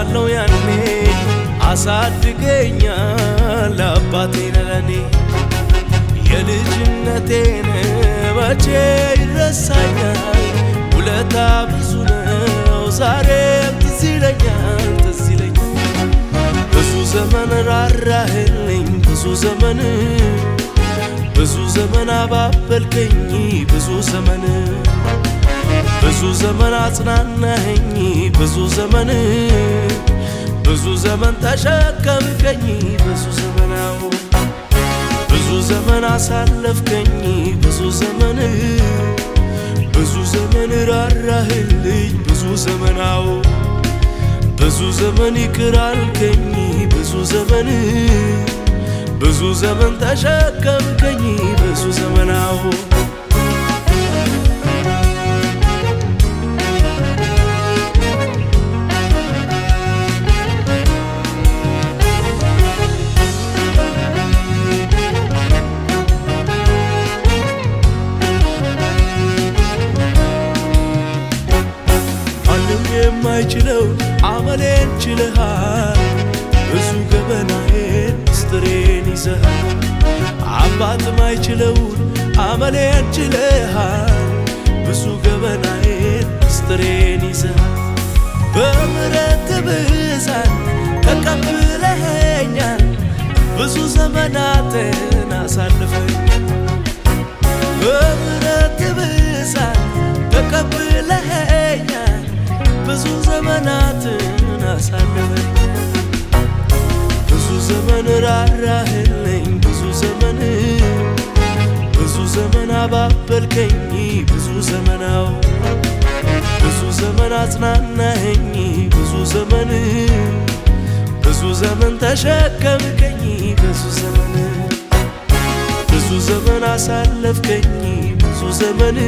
ሳለው ያኔ አሳድገኛል አባቴ ለኔ የልጅነቴን መቼ ይረሳኛል ውለታ ብዙ ነው ዛሬም ትዝ ይለኛል ብዙ ዘመን ራራህልኝ ብዙ ዘመን አባበልከኝ ብዙ ዘመን አጽናናኸኝ ብዙ ዘመን ተሸከምከኝ ብዙ ዘመን አሳለፍከኝ ብዙ ዘመን ራራህልኝ ብዙ ዘመን ይቅር አልከኝ ብዙ ዘመን ተሸከምከኝ ብዙ ዘመናው ማንም የማይችለው አመሌን ችለሃል ብዙ ገበናዬን ምስጢሬን ይዘሃል አባት ማይችለውን አመሌን ችለሃል ብዙ ገበናዬን ምስጢሬን ይዘሃል በምሕረት ብዛት ተቀብለኸኛል ብዙ ዘመናትን አሳልፈኛል በምሕረት ብዛት ተቀብለኸኛል ብዙ ዘመናትን አሳልፈኛል ብዙ ዘመን ራራህልኝ ብዙ ዘመን አባበልከኝ ብዙ ዘመን አጽናናኸኝ ብዙ ዘመን ተሸከምከኝ ብዙ ዘመን አሳለፍከኝ ብዙ ዘመን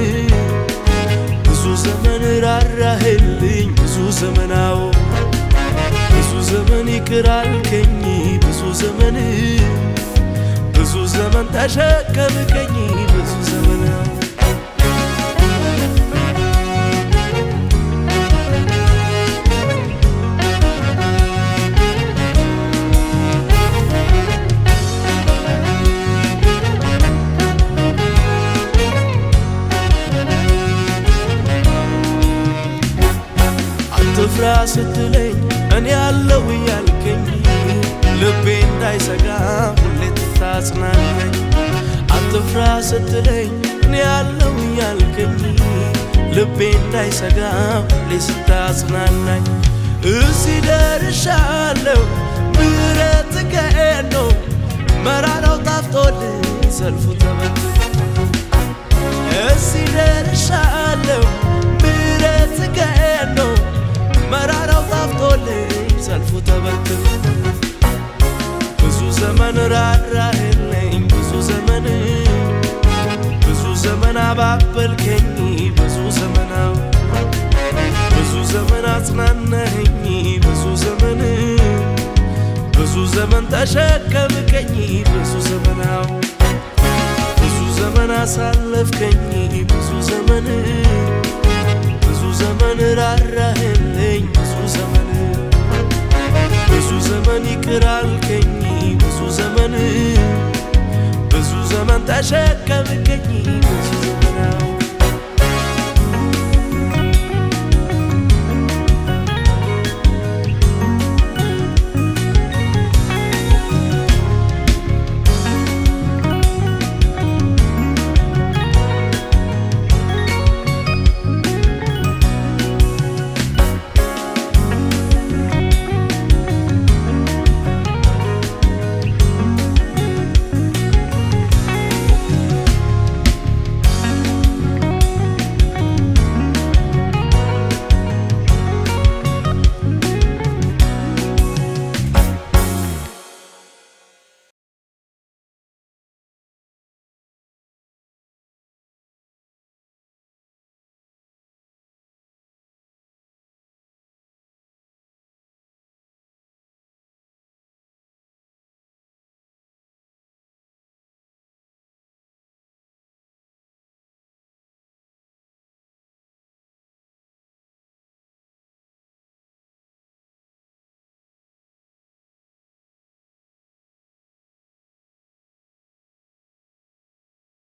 ራራህልኝ ብዙ ዘመን ይቅር አልከኝ ብዙ ዘመን ተሸከምከኝ ብዙ ዘመን አትፍራ ስትለኝ እኔ ያለው ያልከኝ ልቤ እንዳይሰጋ ሁሌ ትታጽናናኝ አትፍራ ስትለኝ እኔ ያለው ያልከኝ ልቤ እንዳይሰጋ ሁሌ ስታጽናናኝ እዚህ ደርሻለሁ ምሕረትህ ነው መራራው ጣፍጦልኝ ሰልፉ ተበትኖ እዚህ ደርሻለሁ ምሕረትህ ነው መራራው ጣፍጦልኝ ሰልፉ ተበትኖ ብዙ ዘመን ራራህልኝ ብዙ ዘመን አባበልከኝ ብዙ ዘመን አጽናናኸኝ ብዙ ዘመን ተሸከምከኝ ብዙ ዘመን አሳለፍከኝ ብዙ ዘመን ራራህልኝ ብዙ ዘመን ይቅር አልከኝ ብዙ ዘመን ተሸከምከኝ ብዙ ዘመናው